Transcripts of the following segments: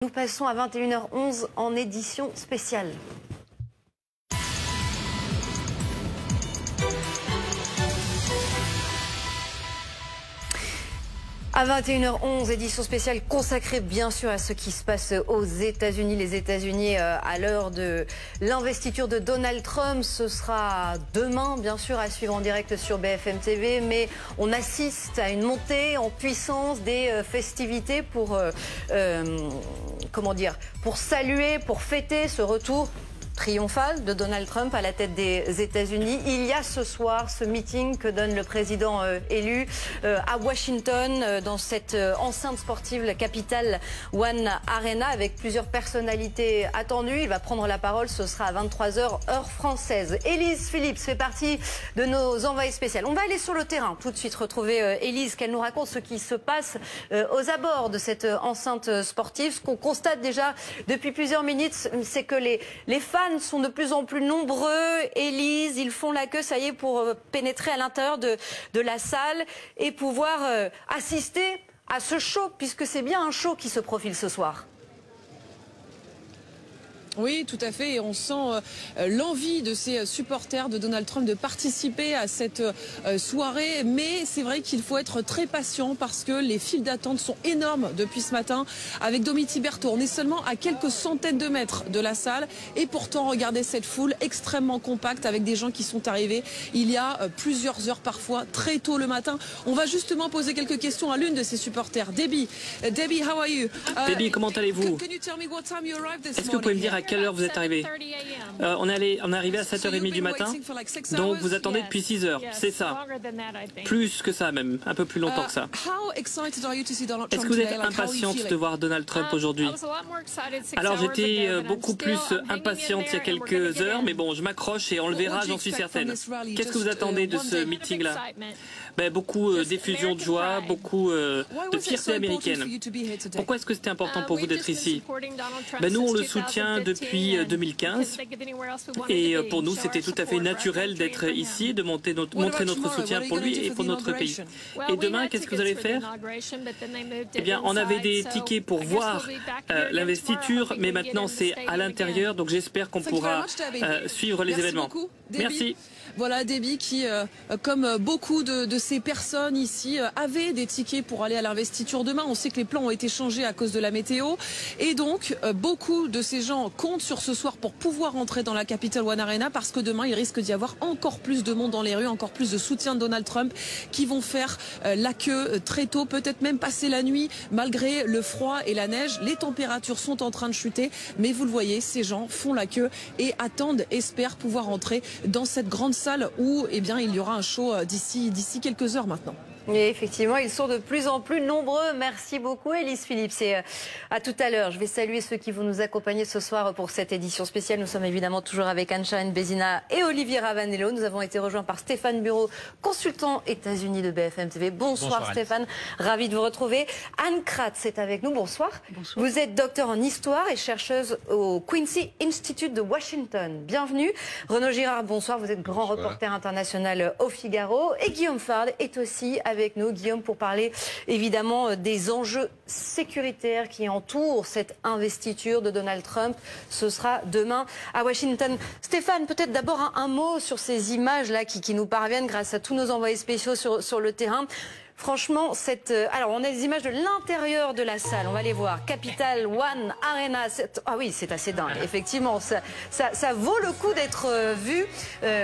Nous passons à 21h11 en édition spéciale. À 21h11, édition spéciale consacrée bien sûr à ce qui se passe aux États-Unis. Les États-Unis à l'heure de l'investiture de Donald Trump. Ce sera demain bien sûr à suivre en direct sur BFM TV. Mais on assiste à une montée en puissance des festivités pour, pour saluer, pour fêter ce retour triomphal de Donald Trump à la tête des États-Unis. Il y a ce soir ce meeting que donne le président élu à Washington dans cette enceinte sportive, la Capital One Arena, avec plusieurs personnalités attendues. Il va prendre la parole, ce sera à 23h heure française. Élise Phillips fait partie de nos envoyées spéciales. On va aller sur le terrain tout de suite retrouver Élise, qu'elle nous raconte ce qui se passe aux abords de cette enceinte sportive. Ce qu'on constate déjà depuis plusieurs minutes, c'est que les fans sont de plus en plus nombreux. Élise, ils font la queue, ça y est, pour pénétrer à l'intérieur de la salle et pouvoir assister à ce show, puisque c'est bien un show qui se profile ce soir. Oui, tout à fait. Et on sent l'envie de ces supporters de Donald Trump de participer à cette soirée. Mais c'est vrai qu'il faut être très patient parce que les files d'attente sont énormes depuis ce matin. Avec Domiti Berto, on est seulement à quelques centaines de mètres de la salle. Et pourtant, regardez cette foule extrêmement compacte avec des gens qui sont arrivés il y a plusieurs heures parfois, très tôt le matin. On va justement poser quelques questions à l'une de ces supporters. Debbie, how are you? Debbie, comment allez-vous? Est-ce que vous pouvez me dire à quelle heure vous êtes arrivé? On est arrivé à 7h30 du matin, donc vous attendez depuis 6 heures, c'est ça? Plus que ça même, un peu plus longtemps que ça. Est-ce que vous êtes impatiente de voir Donald Trump aujourd'hui? Alors j'étais beaucoup plus impatiente il y a quelques heures, mais bon, je m'accroche et on le verra, j'en suis certaine. Qu'est-ce que vous attendez de ce meeting-là? Beaucoup d'effusion de joie, beaucoup de fierté américaine. Pourquoi est-ce que c'était important pour vous d'être ici? Nous, on le soutient depuis 2015 et pour nous, c'était tout à fait naturel d'être ici, de montrer notre soutien pour lui et pour notre pays. Et demain, qu'est-ce que vous allez faire? Eh bien, on avait des tickets pour voir l'investiture, mais maintenant c'est à l'intérieur, donc j'espère qu'on pourra suivre les événements. Merci. Voilà Debbie qui, comme beaucoup de ces personnes ici, avaient des tickets pour aller à l'investiture demain. On sait que les plans ont été changés à cause de la météo. Et donc, beaucoup de ces gens comptent sur ce soir pour pouvoir entrer dans la Capital One Arena parce que demain, il risque d'y avoir encore plus de monde dans les rues, encore plus de soutien de Donald Trump qui vont faire la queue très tôt, peut-être même passer la nuit malgré le froid et la neige. Les températures sont en train de chuter, mais vous le voyez, ces gens font la queue et attendent, espèrent pouvoir entrer dans cette grande salle où il y aura un show d'ici quelques heures maintenant. Et effectivement, ils sont de plus en plus nombreux. Merci beaucoup, Élise Phillips. Et à tout à l'heure. Je vais saluer ceux qui vont nous accompagner ce soir pour cette édition spéciale. Nous sommes évidemment toujours avec Anne-Charlène Bézina et Olivier Ravanello. Nous avons été rejoints par Stéphane Bureau, consultant États-Unis de BFM TV. Bonsoir Stéphane, ravi de vous retrouver. Anne Kratz est avec nous. Bonsoir. Bonsoir. Vous êtes docteur en histoire et chercheuse au Quincy Institute de Washington. Bienvenue. Renaud Girard, bonsoir. Vous êtes grand reporter international au Figaro. Et Guillaume Fard est aussi avec nous, Guillaume, pour parler évidemment des enjeux sécuritaires qui entourent cette investiture de Donald Trump. Ce sera demain à Washington. Stéphane, peut-être d'abord un mot sur ces images-là qui nous parviennent grâce à tous nos envoyés spéciaux sur le terrain. Franchement, alors on a des images de l'intérieur de la salle, on va les voir. Capital One Arena, ah oui, c'est assez dingue, effectivement, ça vaut le coup d'être vu.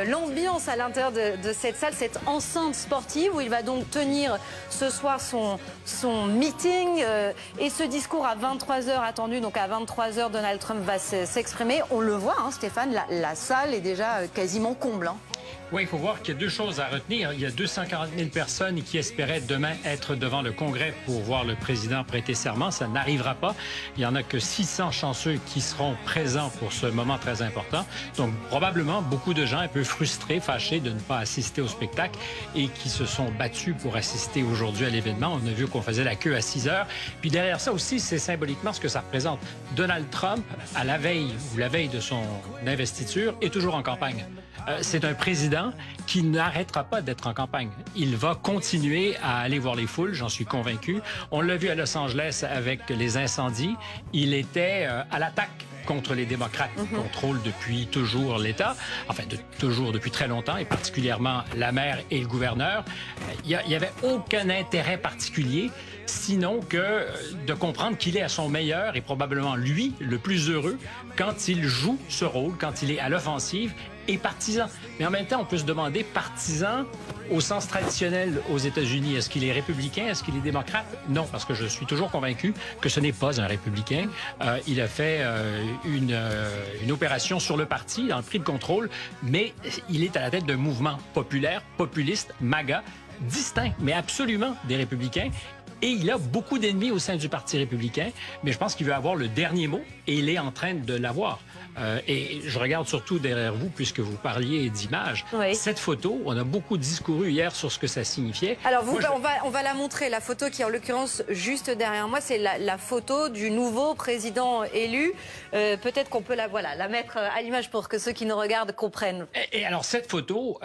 L'ambiance à l'intérieur de cette salle, cette enceinte sportive où il va donc tenir ce soir son meeting et ce discours à 23h attendu, donc à 23h Donald Trump va s'exprimer. On le voit, hein, Stéphane, la salle est déjà quasiment comble. Hein. Oui, il faut voir qu'il y a deux choses à retenir. Il y a 240 000 personnes qui espéraient demain être devant le Congrès pour voir le président prêter serment. Ça n'arrivera pas. Il n'y en a que 600 chanceux qui seront présents pour ce moment très important. Donc, probablement, beaucoup de gens un peu frustrés, fâchés de ne pas assister au spectacle et qui se sont battus pour assister aujourd'hui à l'événement. On a vu qu'on faisait la queue à 6 heures. Puis derrière ça aussi, c'est symboliquement ce que ça représente. Donald Trump, à la veille ou la veille de son investiture, est toujours en campagne. c'est un président qui n'arrêtera pas d'être en campagne. Il va continuer à aller voir les foules, j'en suis convaincu. On l'a vu à Los Angeles avec les incendies. Il était à l'attaque contre les démocrates qui contrôlent depuis toujours l'État, enfin toujours depuis très longtemps, et particulièrement la maire et le gouverneur. Il n'y avait aucun intérêt particulier, sinon que de comprendre qu'il est à son meilleur et probablement lui le plus heureux quand il joue ce rôle, quand il est à l'offensive et partisan. Mais en même temps, on peut se demander, partisan au sens traditionnel aux États-Unis, est-ce qu'il est républicain, est-ce qu'il est démocrate? Non, parce que je suis toujours convaincu que ce n'est pas un républicain. Il a fait une opération sur le parti, dans le pris de contrôle, mais il est à la tête d'un mouvement populaire, populiste, MAGA, distinct, mais absolument des républicains. Et il a beaucoup d'ennemis au sein du Parti républicain, mais je pense qu'il veut avoir le dernier mot et il est en train de l'avoir. Et je regarde surtout derrière vous, puisque vous parliez d'images. Oui. Cette photo, on a beaucoup discouru hier sur ce que ça signifiait. Alors, on va la montrer. La photo qui est en l'occurrence juste derrière moi, c'est la photo du nouveau président élu. Peut-être qu'on peut la mettre à l'image pour que ceux qui nous regardent comprennent. Et alors, cette photo...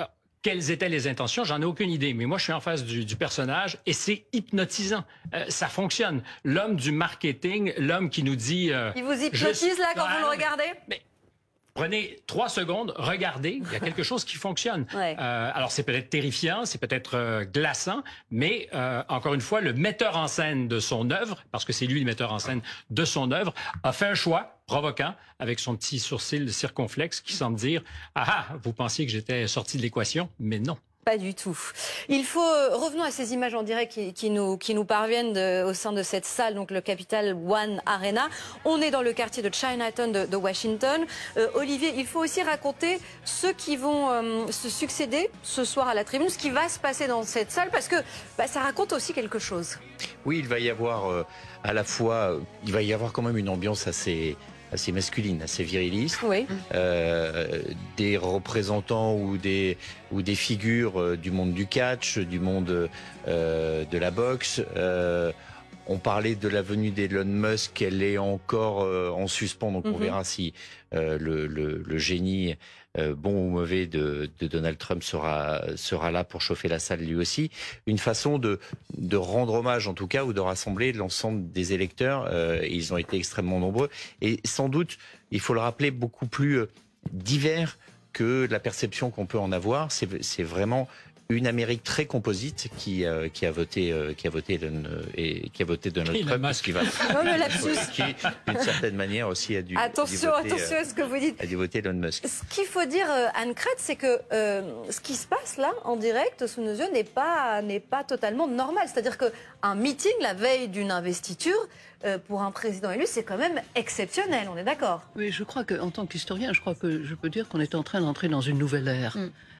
Quelles étaient les intentions? J'en ai aucune idée. Mais moi, je suis en face du personnage et c'est hypnotisant. Ça fonctionne. L'homme du marketing, l'homme qui nous dit... Il vous hypnotise là quand vous le regardez? Mais prenez 3 secondes, regardez, il y a quelque chose qui fonctionne. Ouais. Alors, c'est peut-être terrifiant, c'est peut-être glaçant, mais encore une fois, le metteur en scène de son œuvre, parce que c'est lui le metteur en scène de son œuvre, a fait un choix provoquant, avec son petit sourcil circonflexe qui semble dire « Ah, vous pensiez que j'étais sorti de l'équation, mais non ». Pas du tout. Il faut revenons à ces images en direct qui nous parviennent au sein de cette salle, donc le Capital One Arena. On est dans le quartier de Chinatown de Washington. Olivier, il faut aussi raconter ceux qui vont se succéder ce soir à la tribune, ce qui va se passer dans cette salle, parce que ça raconte aussi quelque chose. Oui, il va y avoir à la fois, il va y avoir quand même une ambiance assez masculine, assez viriliste. Oui. Des représentants ou des figures du monde du catch, du monde de la boxe. On parlait de la venue d'Elon Musk, elle est encore en suspens, donc on verra si le génie bon ou mauvais de Donald Trump sera là pour chauffer la salle lui aussi. Une façon de rendre hommage en tout cas, ou de rassembler l'ensemble des électeurs. Ils ont été extrêmement nombreux et sans doute, il faut le rappeler, beaucoup plus divers que la perception qu'on peut en avoir. C'est vraiment une Amérique très composite qui a voté Donald Trump, qui va qui d'une certaine manière aussi a dû attention à ce que vous dites. A dû voter Elon Musk. Ce qu'il faut dire, Anne Crête, c'est que ce qui se passe là en direct sous nos yeux n'est pas totalement normal. C'est-à-dire qu'un meeting la veille d'une investiture pour un président élu, c'est quand même exceptionnel. On est d'accord? Oui, je crois qu'en tant qu'historien, je crois que je peux dire qu'on est en train d'entrer dans une nouvelle ère.